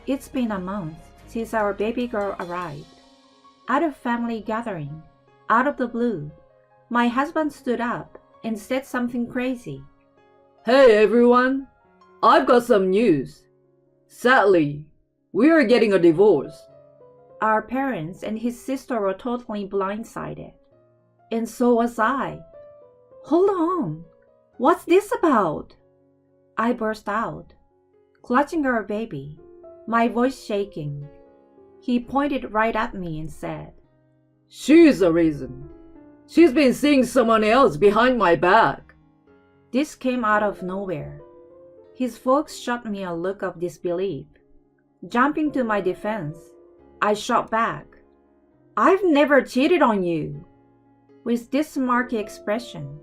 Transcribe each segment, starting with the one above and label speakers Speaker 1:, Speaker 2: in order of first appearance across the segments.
Speaker 1: It's been a month since our baby girl arrived. At a family gathering, out of the blue, my husband stood up and said something crazy.
Speaker 2: Hey everyone, I've got some news. Sadly, we are getting a divorce.
Speaker 1: Our parents and his sister were totally blindsided. And so was I. Hold on, what's this about? I burst out, clutching our baby, my voice shaking. He pointed right at me and said,
Speaker 2: She's the reason. She's been seeing someone else behind my back.
Speaker 1: This came out of nowhere. His folks shot me a look of disbelief. Jumping to my defense, I shot back, I've never cheated on you. With this smirky expression,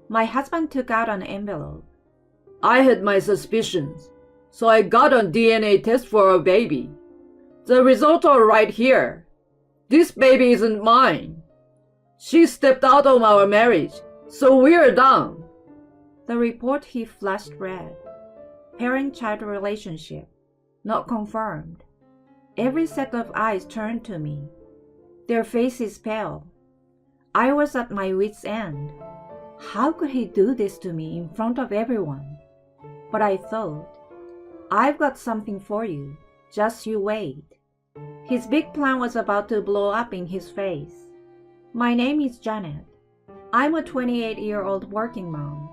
Speaker 1: my husband took out an envelope.
Speaker 2: I had my suspicions, so I got a DNA test for a baby. The results are right here. This baby isn't mine. She stepped out of our marriage, so we're done.
Speaker 1: The report he flashed read, parent-child relationship, not confirmed. Every set of eyes turned to me, their faces pale. I was at my wit's end. How could he do this to me in front of everyone? But I thought, I've got something for you, just you wait. His big plan was about to blow up in his face. My name is Janet. I'm a 28-year-old working mom.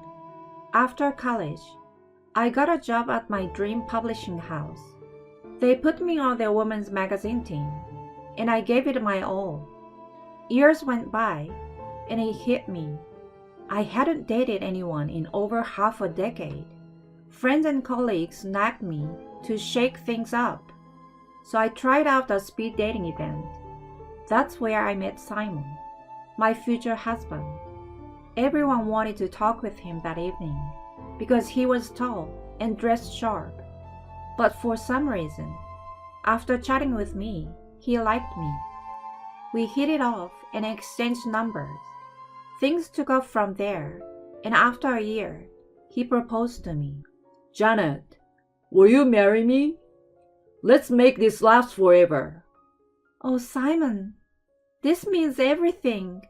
Speaker 1: After college, I got a job at my dream publishing house. They put me on their women's magazine team, and I gave it my all. Years went by, and it hit me. I hadn't dated anyone in over half a decade. Friends and colleagues nagged me to shake things up, so I tried out a speed dating event. That's where I met Simon, my future husband. Everyone wanted to talk with him that evening because he was tall and dressed sharp. But for some reason, after chatting with me, he liked me. We hit it off and exchanged numbers. Things took off from there, and after a year, he proposed to me.
Speaker 2: Janet, will you marry me? Let's make this last forever.
Speaker 1: Oh, Simon, this means everything.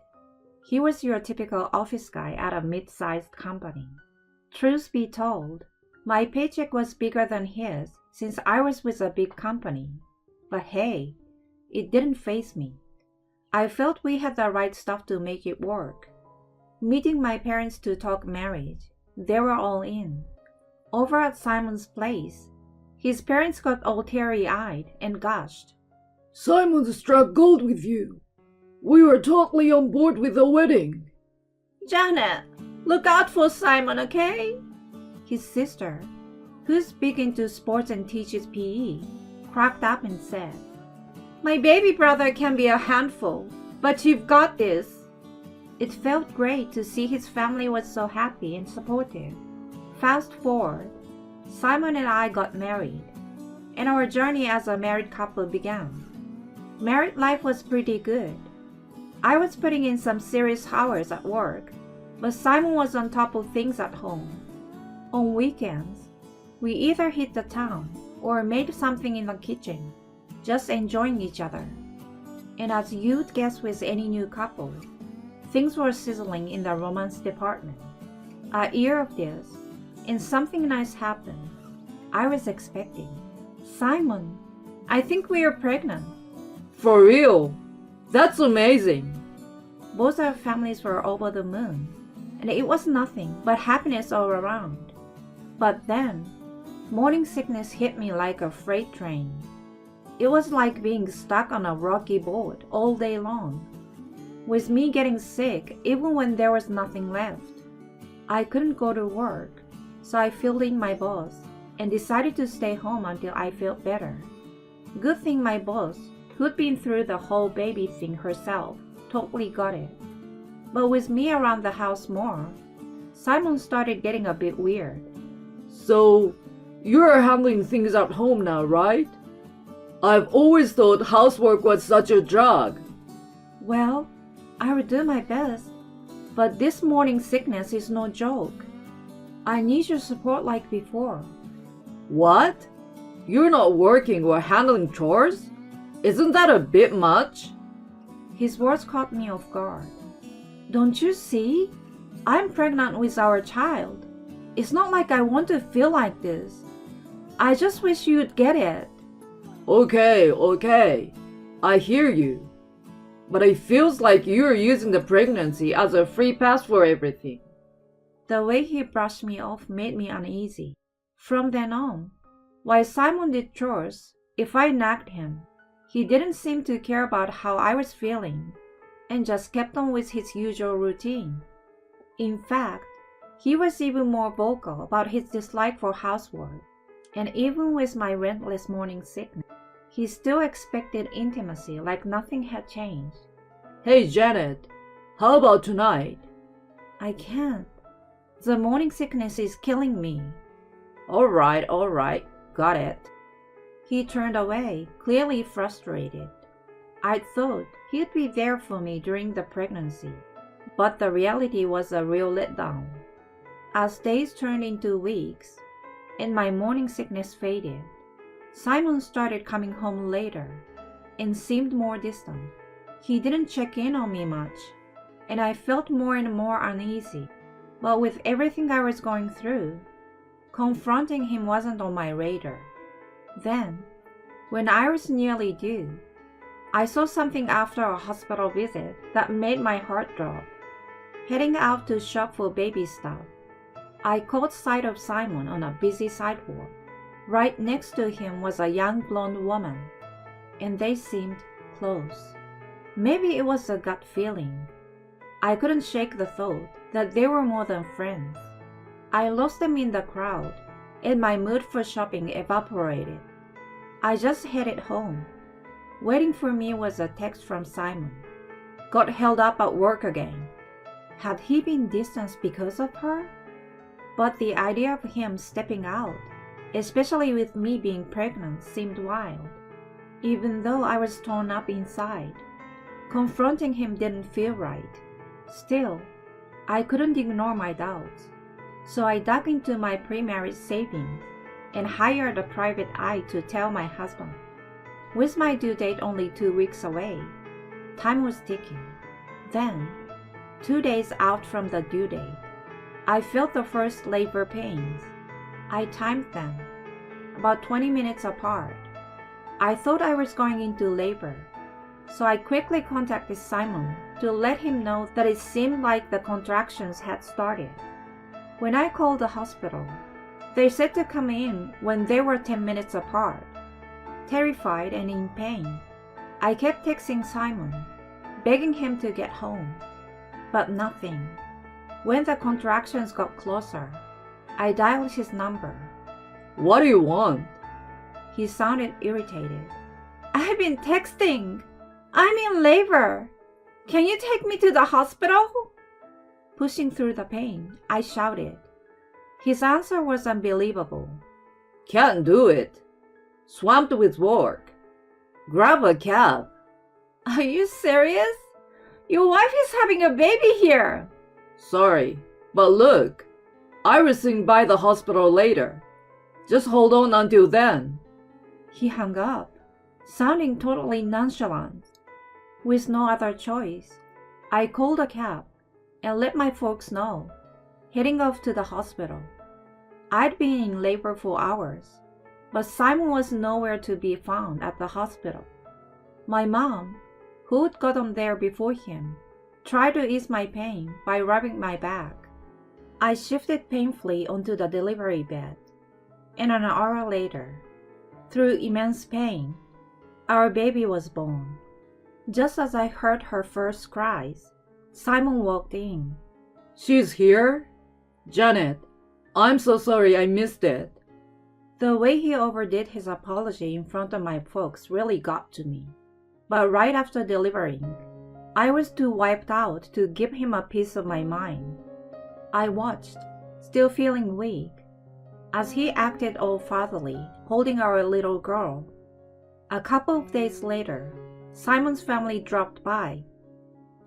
Speaker 1: He was your typical office guy at a mid-sized company. Truth be told, my paycheck was bigger than his since I was with a big company. But hey, it didn't faze me. I felt we had the right stuff to make it work. Meeting my parents to talk marriage, they were all in. Over at Simon's place, his parents got all teary-eyed and gushed.
Speaker 2: Simon struck gold with you. We were totally on board with the wedding.
Speaker 1: Janet, look out for Simon, okay? His sister, who's big into sports and teaches PE, cracked up and said, My baby brother can be a handful, but you've got this. It felt great to see his family was so happy and supportive. Fast forward, Simon and I got married, and our journey as a married couple began. Married life was pretty good. I was putting in some serious hours at work, but Simon was on top of things at home. On weekends, we either hit the town or made something in the kitchen, just enjoying each other. And as you'd guess with any new couple, things were sizzling in the romance department. A year of this, and something nice happened. I was expecting. Simon, I think we are pregnant.
Speaker 2: For real? That's amazing.
Speaker 1: Both our families were over the moon, and it was nothing but happiness all around. But then, morning sickness hit me like a freight train. It was like being stuck on a rocky boat all day long, with me getting sick even when there was nothing left. I couldn't go to work, so I filled in my boss and decided to stay home until I felt better. Good thing my boss, who'd been through the whole baby thing herself, totally got it. But with me around the house more, Simon started getting a bit weird.
Speaker 2: So, you're handling things at home now, right? I've always thought housework was such a drag.
Speaker 1: Well, I will do my best, but this morning sickness is no joke. I need your support like before.
Speaker 2: What? You're not working or handling chores? Isn't that a bit much?
Speaker 1: His words caught me off guard. Don't you see? I'm pregnant with our child. It's not like I want to feel like this. I just wish you'd get it.
Speaker 2: Okay. I hear you. But it feels like you're using the pregnancy as a free pass for everything.
Speaker 1: The way he brushed me off made me uneasy. From then on, while Simon did chores, if I nagged him, he didn't seem to care about how I was feeling and just kept on with his usual routine. In fact, he was even more vocal about his dislike for housework, and even with my relentless morning sickness, he still expected intimacy like nothing had changed.
Speaker 2: Hey Janet, how about tonight?
Speaker 1: I can't. The morning sickness is killing me.
Speaker 2: All right, got it.
Speaker 1: He turned away, clearly frustrated. I'd thought he'd be there for me during the pregnancy, but the reality was a real letdown. As days turned into weeks, and my morning sickness faded, Simon started coming home later and seemed more distant. He didn't check in on me much, and I felt more and more uneasy. But with everything I was going through, confronting him wasn't on my radar. Then, when I was nearly due, I saw something after a hospital visit that made my heart drop. Heading out to shop for baby stuff, I caught sight of Simon on a busy sidewalk. Right next to him was a young blonde woman, and they seemed close. Maybe it was a gut feeling. I couldn't shake the thought that they were more than friends. I lost them in the crowd, and my mood for shopping evaporated. I just headed home. Waiting for me was a text from Simon. Got held up at work again. Had he been distanced because of her? But the idea of him stepping out, especially with me being pregnant, seemed wild. Even though I was torn up inside, confronting him didn't feel right. Still, I couldn't ignore my doubts. So I dug into my pre-marriage savings and hired a private eye to tell my husband. With my due date only 2 weeks away, time was ticking. Then, 2 days out from the due date, I felt the first labor pains. I timed them, about 20 minutes apart. I thought I was going into labor, so I quickly contacted Simon to let him know that it seemed like the contractions had started. When I called the hospital, they said to come in when they were 10 minutes apart. Terrified and in pain, I kept texting Simon, begging him to get home, but nothing. When the contractions got closer, I dialed his number.
Speaker 2: What do you want?
Speaker 1: He sounded irritated. I've been texting. I'm in labor. Can you take me to the hospital? Pushing through the pain, I shouted. His answer was unbelievable.
Speaker 2: Can't do it. Swamped with work. Grab a cab.
Speaker 1: Are you serious? Your wife is having a baby here.
Speaker 2: Sorry, but look, I will swing by the hospital later. Just hold on until then.
Speaker 1: He hung up, sounding totally nonchalant. With no other choice, I called a cab and let my folks know, heading off to the hospital. I'd been in labor for hours, but Simon was nowhere to be found at the hospital. My mom, who'd gotten there before him, tried to ease my pain by rubbing my back. I shifted painfully onto the delivery bed, and an hour later, through immense pain, our baby was born. Just as I heard her first cries, Simon walked in.
Speaker 2: She's here? Janet, I'm so sorry I missed it.
Speaker 1: The way he overdid his apology in front of my folks really got to me. But right after delivering, I was too wiped out to give him a piece of my mind. I watched, still feeling weak, as he acted all fatherly, holding our little girl. A couple of days later, Simon's family dropped by.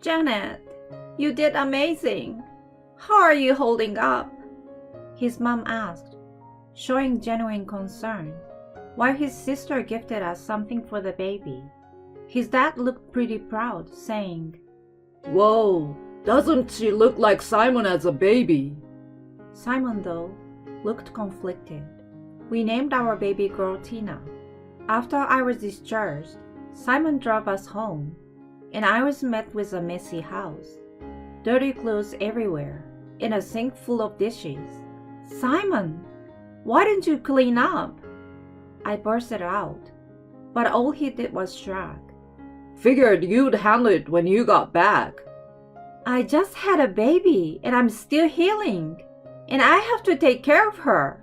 Speaker 1: Janet, you did amazing. How are you holding up? His mom asked, showing genuine concern. while his sister gifted us something for the baby. His dad looked pretty proud, saying,
Speaker 2: "Whoa, doesn't she look like Simon as a baby?"
Speaker 1: Simon, though, looked conflicted. We named our baby girl Tina. After I was discharged, Simon drove us home, and I was met with a messy house. Dirty clothes everywhere, and a sink full of dishes. "Simon, why didn't you clean up?" I bursted out, but all he did was shrug.
Speaker 2: "Figured you'd handle it when you got back."
Speaker 1: "I just had a baby, and I'm still healing, and I have to take care of her."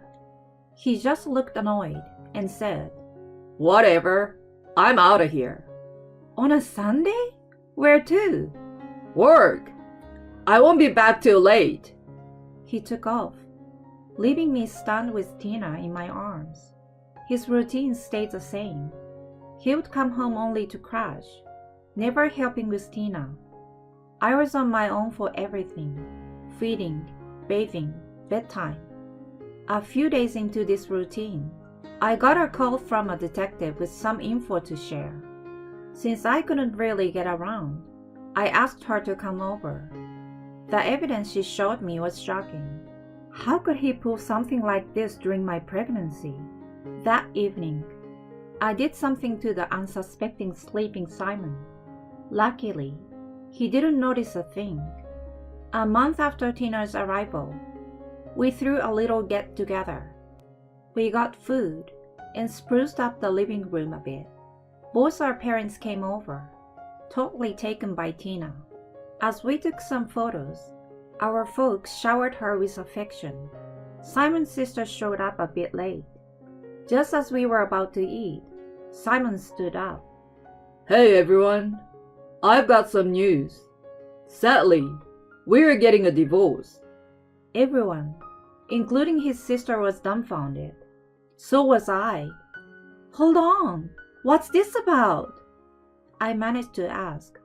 Speaker 1: He just looked annoyed and said,
Speaker 2: "Whatever, I'm out of here."
Speaker 1: "On a Sunday? Where to?"
Speaker 2: "Work. I won't be back till late."
Speaker 1: He took off, leaving me stunned with Tina in my arms. His routine stayed the same. He would come home only to crash, never helping with Tina. I was on my own for everything: feeding, bathing, bedtime. A few days into this routine, I got a call from a detective with some info to share. Since I couldn't really get around, I asked her to come over. The evidence she showed me was shocking. How could he pull something like this during my pregnancy? That evening, I did something to the unsuspecting sleeping Simon. Luckily, he didn't notice a thing. A month after Tina's arrival, we threw a little get-together. We got food and spruced up the living room a bit. Both our parents came over, totally taken by Tina. As we took some photos, our folks showered her with affection. Simon's sister showed up a bit late. Just as we were about to eat, Simon stood up.
Speaker 2: "Hey everyone, I've got some news. Sadly, we're getting a divorce."
Speaker 1: Everyone, including his sister, was dumbfounded. So was I. "Hold on, what's this about?" I managed to ask,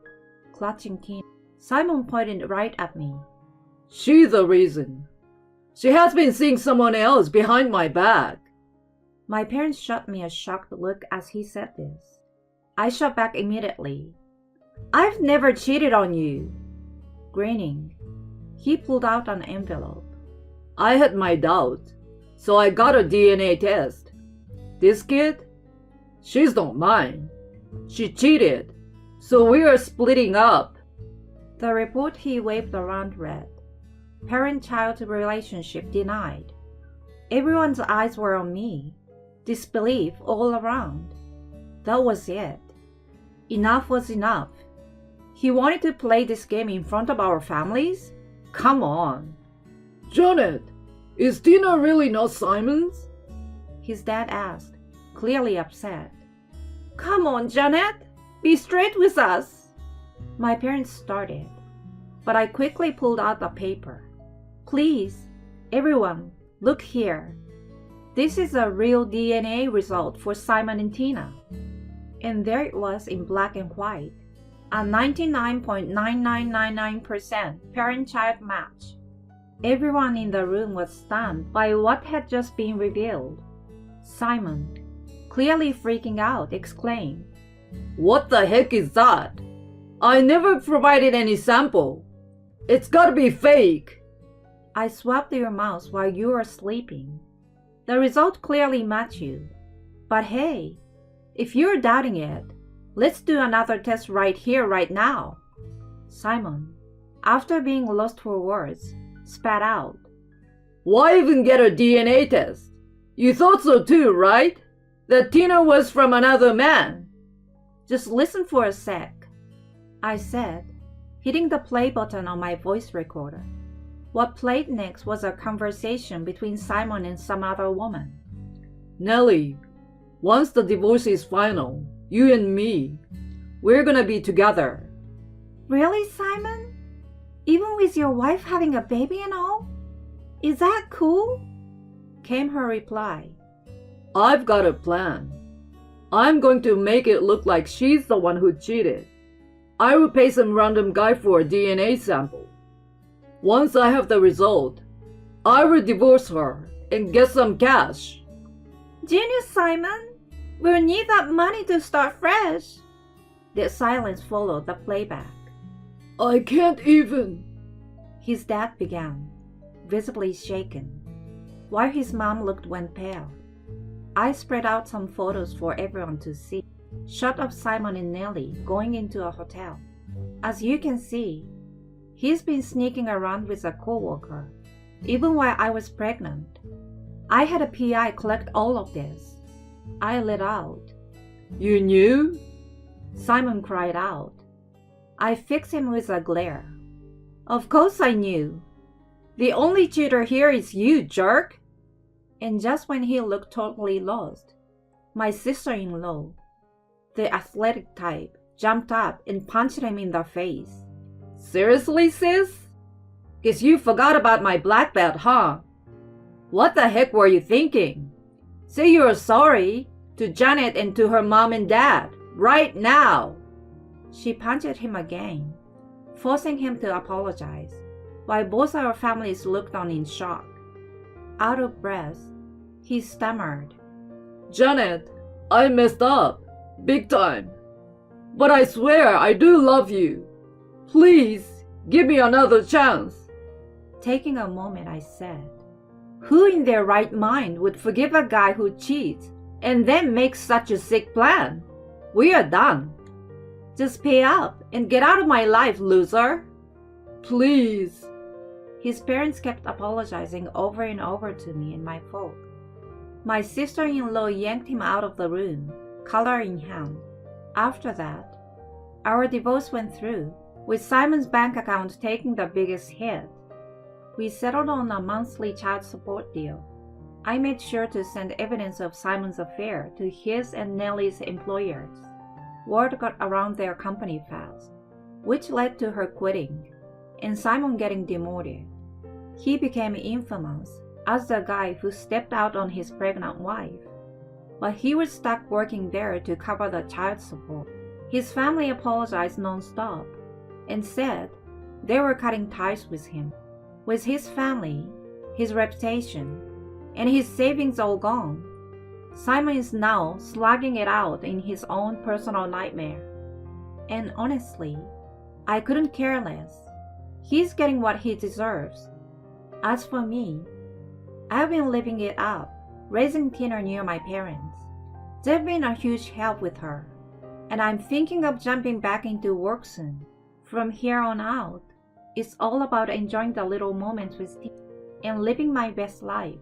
Speaker 1: clutching Tina. Simon pointed right at me.
Speaker 2: "She's the reason. She has been seeing someone else behind my back."
Speaker 1: My parents shot me a shocked look as he said this. I shot back immediately. "I've never cheated on you." Grinning, he pulled out an envelope.
Speaker 2: "I had my doubts, so I got a DNA test. This kid? She's not mine. She cheated, so we are splitting up."
Speaker 1: The report he waved around read, "Parent-child relationship denied." Everyone's eyes were on me, disbelief all around. That was it. Enough was enough. He wanted to play this game in front of our families? Come on.
Speaker 2: "Janet, is Tina really not Simon's?"
Speaker 1: His dad asked, clearly upset. "Come on, Janet, be straight with us." My parents started, but I quickly pulled out a paper. "Please, everyone, look here. This is a real DNA result for Simon and Tina." And there it was in black and white, a 99.9999% parent-child match. Everyone in the room was stunned by what had just been revealed. Simon, clearly freaking out, exclaimed,
Speaker 2: "What the heck is that? I never provided any sample. It's gotta be fake."
Speaker 1: "I swabbed your mouse while you were sleeping. The result clearly matched you. But hey, if you're doubting it, let's do another test right here, right now." Simon, after being lost for words, spat out,
Speaker 2: "Why even get a DNA test? You thought so too, right? That Tina was from another man."
Speaker 1: "Just listen for a sec," I said, hitting the play button on my voice recorder. What played next was a conversation between Simon and some other woman.
Speaker 2: "Nellie, once the divorce is final, you and me, we're gonna be together."
Speaker 1: "Really, Simon? Even with your wife having a baby and all? Is that cool?" came her reply.
Speaker 2: "I've got a plan. I'm going to make it look like she's the one who cheated. I will pay some random guy for a DNA sample. Once I have the result, I will divorce her and get some cash."
Speaker 1: "Genius, Simon! We'll need that money to start fresh. The silence followed the playback.
Speaker 2: I can't even.
Speaker 1: His dad began, visibly shaken, while his mom looked when pale. I spread out some photos for everyone to see. Shot of Simon and Nellie going into a hotel. As you can see, he's been sneaking around with a coworker, even while I was pregnant. I had a PI collect all of this. I let out.
Speaker 2: You knew?
Speaker 1: Simon cried out. I fixed him with a glare. Of course I knew. The only cheater here is you, jerk. And just when he looked totally lost, my sister-in-law, the athletic type, jumped up and punched him in the face.
Speaker 2: Seriously, sis? Guess you forgot about my black belt, huh? What the heck were you thinking? Say you're sorry to Janet and to her mom and dad, right now.
Speaker 1: She punched him again, forcing him to apologize, while both our families looked on in shock. Out of breath, he stammered.
Speaker 2: Janet, I messed up, big time. But I swear I do love you. Please, give me another chance.
Speaker 1: Taking a moment, I said, who in their right mind would forgive a guy who cheats and then makes such a sick plan? We are done. Just pay up and get out of my life, loser.
Speaker 2: Please.
Speaker 1: His parents kept apologizing over and over to me and my folk. My sister-in-law yanked him out of the room, collar in hand. After that, our divorce went through, with Simon's bank account taking the biggest hit. We settled on a monthly child support deal. I made sure to send evidence of Simon's affair to his and Nellie's employers. Word got around their company fast, which led to her quitting, and Simon getting demoted. He became infamous as the guy who stepped out on his pregnant wife, but he was stuck working there to cover the child support. His family apologized non-stop and said they were cutting ties with him. With his family, his reputation, and his savings all gone, Simon is now slugging it out in his own personal nightmare. And honestly, I couldn't care less. He's getting what he deserves. As for me, I've been living it up, raising Tina near my parents. They've been a huge help with her, and I'm thinking of jumping back into work soon. From here on out, it's all about enjoying the little moments with Tina and living my best life.